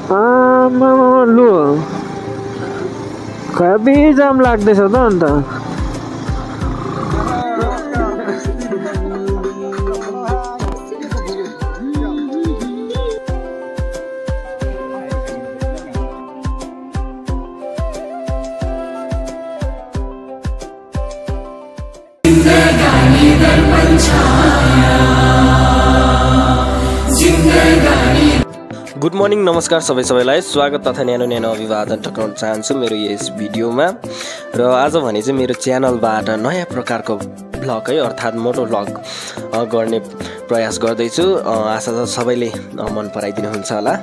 आमा लु खबी जाम लाग्दैछ त अन्त गुड मर्निङ नमस्कार सबैलाई स्वागत तथा न्यानो अभिवादन टक्राउन चाहन्छु मेरो यस भिडियोमा। र आज भने चाहिँ मेरो च्यानलबाट नयाँ प्रकारको भ्लग है अर्थात् मोटो भ्लग गर्ने प्रयास गर्दैछु। आशा छ सबैले मन पराइदिनुहुन्छ होला।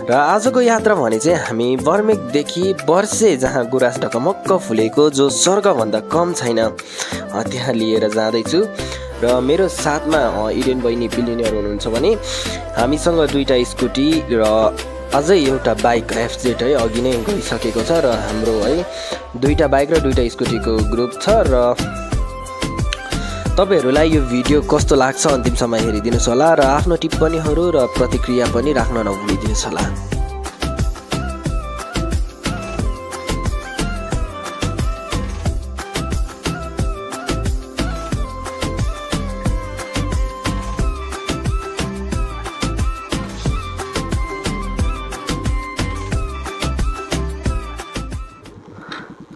र आजको यात्रा भने चाहिँ हामी बर्मेकदेखि वर्षे जहाँ गुराँस ढकमक्क फुलेको जो स्वर्गभन्दा कम छैन त्यहाँ लिएर जाँदैछु। र मेरो साथमा इडेन बहिनी बिलिनियर हुनुहुन्छ भने हामीसँग दुईटा स्कुटी र अझै एउटा बाइक एफजेड है अघि नै गइसकेको छ। र हाम्रो है दुईटा बाइक र दुईटा स्कुटीको ग्रुप छ। र तपाईहरूलाई यो भिडियो कस्तो लाग्छ अन्तिमसम्म हेरिदिनुहोस् होला र आफ्नो टिप्पणीहरू र प्रतिक्रिया पनि राख्न नभुलिदिनुहोस् होला।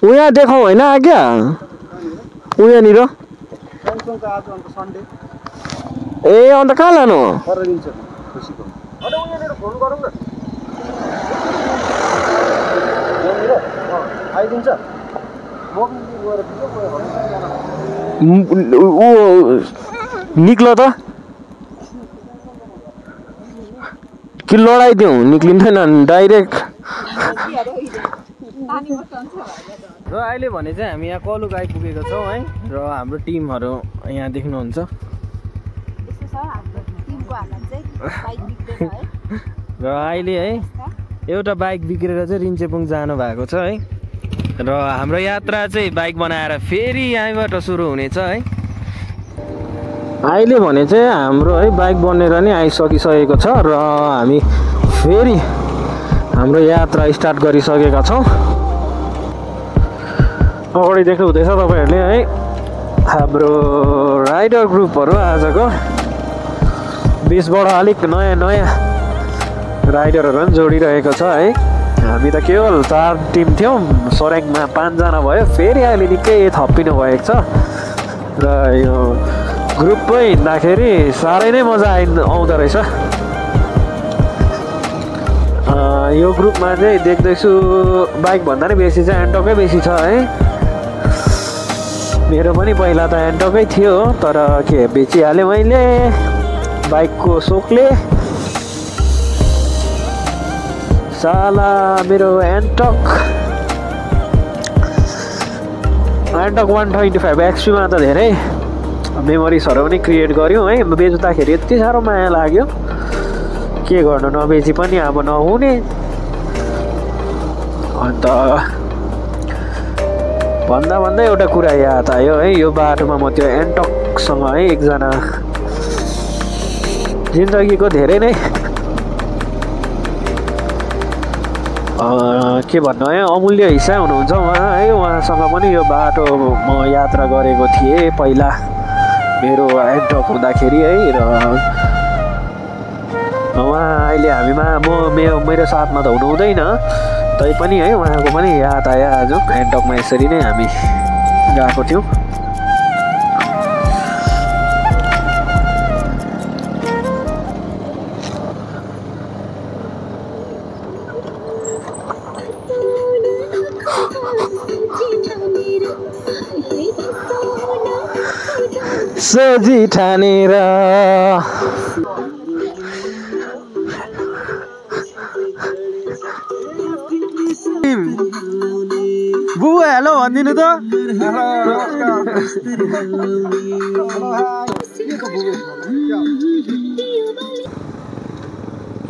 उहाँ देखाउँ होइन आज्ञा उहाँनिर ए अन्त कहाँ लानु निक्लो त कि लडाइदिउँ निक्लिँदैन डाइरेक्ट। र अहिले भने चाहिँ हामी यहाँ कलुक आइपुगेको छौँ है। र हाम्रो टिमहरू यहाँ देख्नुहुन्छ। र अहिले है एउटा बाइक बिग्रेर चाहिँ रिन्चेपुङ जानु भएको छ है। र हाम्रो यात्रा चाहिँ बाइक बनाएर फेरि यहीँबाट सुरु हुनेछ है। अहिले भने चाहिँ हाम्रो है बाइक बनेर नि आइसकिसकेको छ र हामी फेरि हाम्रो यात्रा स्टार्ट गरिसकेका छौँ। अगाडि देख्नु हुँदैछ तपाईँहरूले है हाम्रो राइडर ग्रुपहरू आजको बिचबाट अलिक नयाँ राइडरहरू पनि जोडिरहेको छ है। हामी त केवल 4 टिम थियौँ, सोरेङमा 5 जना भयो, फेरि अहिले निकै थपिनु भएको छ। र यो ग्रुपमै हिँड्दाखेरि साह्रै नै मजा आउँदो रहेछ। यो ग्रुपमा चाहिँ देख्दैछु बाइक भन्दा नि बेसी चाहिँ एन्टोकै बेसी छ है। मेरो पनि पहिला त एन्टोकै थियो तर के बेचिहालेँ मैले बाइकको सोकले। साला मेरो एन्टोक 125 एक्सपीमा त धेरै मेमोरिजहरू पनि क्रिएट गऱ्यौँ है। बेच्दाखेरि यति साह्रो माया लाग्यो के गर्नु, नबेची पनि अब नहुने। अन्त भन्दा एउटा कुरा याद आयो है। यो बाटोमा म त्यो एन्टोकसँग है एकजना जिन्दगीको धेरै नै के भन्नु है अमूल्य हिस्सा हुनुहुन्छ उहाँ है। उहाँसँग पनि यो बाटो म यात्रा गरेको थिएँ पहिला मेरो एन्टोक हुँदाखेरि है। र उहाँ अहिले हामीमा मेरो साथमा त हुनुहुँदैन तैपनि है उहाँको पनि याद आयो आज एन्टोकमा यसरी नै हामी गएको थियौँ। सोझी ठानेर बुबु हेलो भनिदिनु त।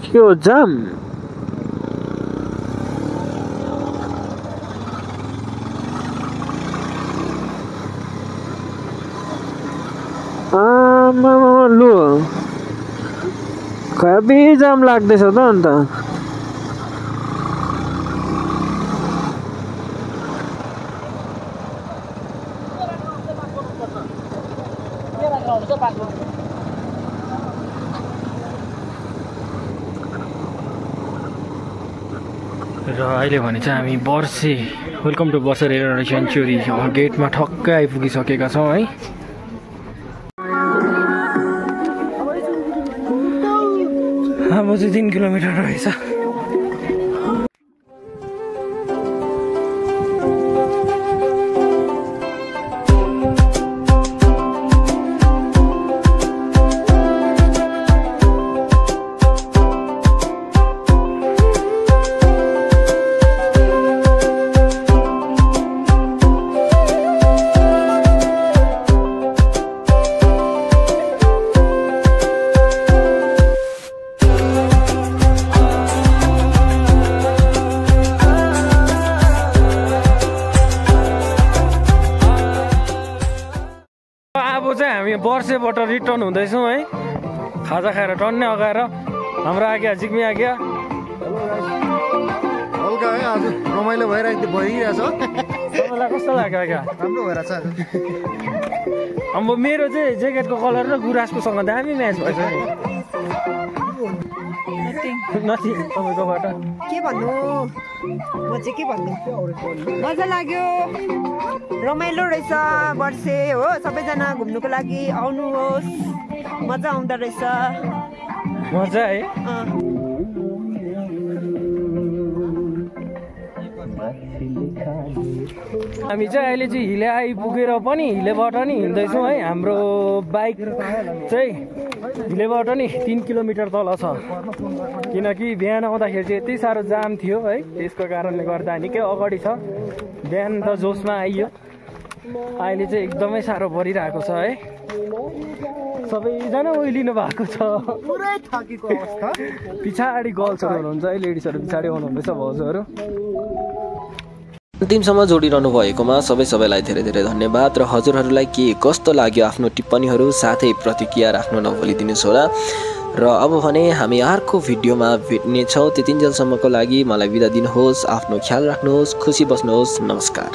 के हो जाम? आमा लु खबी जाम लाग्दैछ त अन्त र अहिले भने चाहिँ हामी वर्षे वेलकम टु वर्षे रेलवे सेन्चुरी गेटमा ठक्कै आइपुगिसकेका छौँ है। अब चाहिँ 3 किलोमिटर रहेछ। अब चाहिँ हामी वर्षेबाट रिटर्न हुँदैछौँ है। खाजा खाएर टन्ने अगाएर हाम्रो आज्ञा जिग्मी आज्ञा हल्का है आज रमाइलो भइरहेछ। तपाईँलाई कस्तो लाग्यो आज्ञा? राम्रो भइरहेछ आज। अब मेरो चाहिँ ज्याकेटको कलर र गुराँसकोसँग दामी म्याच भएछ नि। नथी तपाईँकोबाट के भन्नु, म चाहिँ के भन्नु, मजा लाग्यो, रमाइलो रहेछ वर्षे हो। सबैजना घुम्नुको लागि आउनुहोस्, मजा आउँदो रहेछ। मजा है। हामी चाहिँ अहिले चाहिँ हिले आइपुगेर पनि हिलेबाट नि हिँड्दैछौँ है। हाम्रो बाइक चाहिँ हिलेबाट नि 3 किलोमिटर तल छ, किनकि बिहान आउँदाखेरि चाहिँ यति साह्रो जाम थियो है। त्यसको कारणले गर्दा निकै अगाडि छ। बिहान त जोसमा आइयो, अहिले चाहिँ एकदमै साह्रो परिरहेको छ है। सबैजना ओइलिनु भएको छ, पुरै थाकेको अवस्था। पछाडि गर्ल्सहरू हुनुहुन्छ है, लेडिजहरू पछाडि आउनुहुँदैछ भाउजूहरू। अन्तिमसम्म जोडिरहनु भएकोमा सबैलाई धेरै धेरै धन्यवाद। र हजुरहरूलाई के कस्तो लाग्यो आफ्नो टिप्पणीहरू साथै प्रतिक्रिया राख्नु नभुलिदिनुहोस् होला। र अब भने हामी अर्को भिडियोमा भेट्नेछौँ। त्यतिन्जेलसम्मको लागि मलाई बिदा दिनुहोस्। आफ्नो ख्याल राख्नुहोस्, खुसी बस्नुहोस्। नमस्कार।